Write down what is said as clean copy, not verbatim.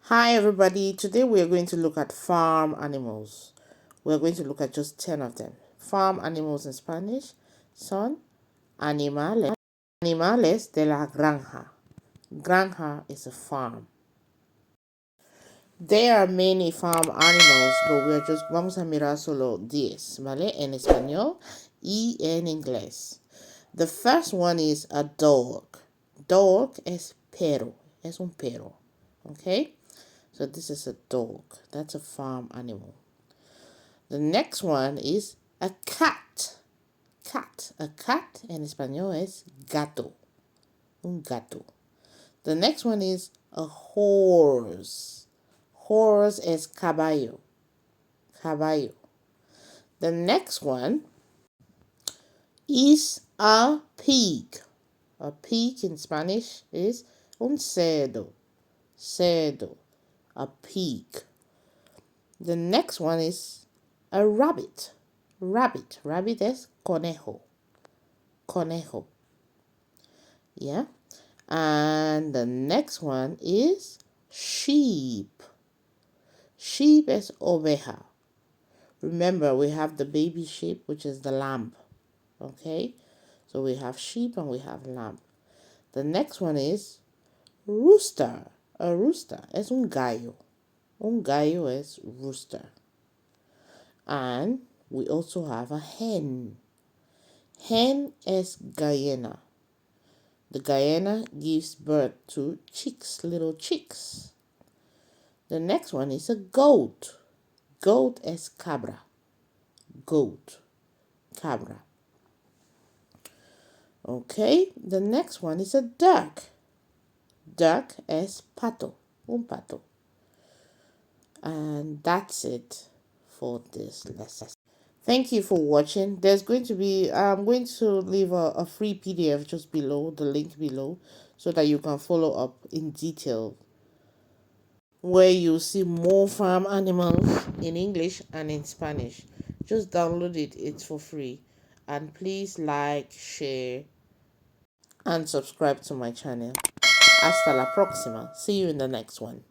Hi everybody, today we are going to look at farm animals. We're going to look at just 10 of them. Farm animals in Spanish son animales de la granja. Granja is a farm. There are many farm animals, but vamos a mirar solo 10, ¿vale? En español y en inglés. The first one is a dog. Dog es perro, es un perro, okay? So this is a dog. That's a farm animal. The next one is a cat. Cat. A cat en español es gato. Un gato. The next one is a horse. Horse is caballo. Caballo. The next one is a pig. A pig in Spanish is un cerdo. Cerdo. A pig. The next one is a rabbit. Rabbit. Rabbit is conejo. Conejo. Yeah. And the next one is sheep. Sheep is oveja. Remember, we have the baby sheep, which is the lamb. Okay? So we have sheep and we have lamb. The next one is rooster. A rooster es un gallo. Un gallo is rooster. And we also have a hen. Hen is gallina. The gallina gives birth to chicks, little chicks. The next one is a goat. Goat is cabra. Goat. Cabra. Okay, the next one is a duck. Duck is pato. Un pato. And that's it for this lesson. Thank you for watching. I'm going to leave a free PDF just below, the link below, so that you can follow up in detail, where you see more farm animals in English and in Spanish. Just download it, it's for free. And please like, share, and subscribe to my channel. Hasta la próxima. See you in the next one.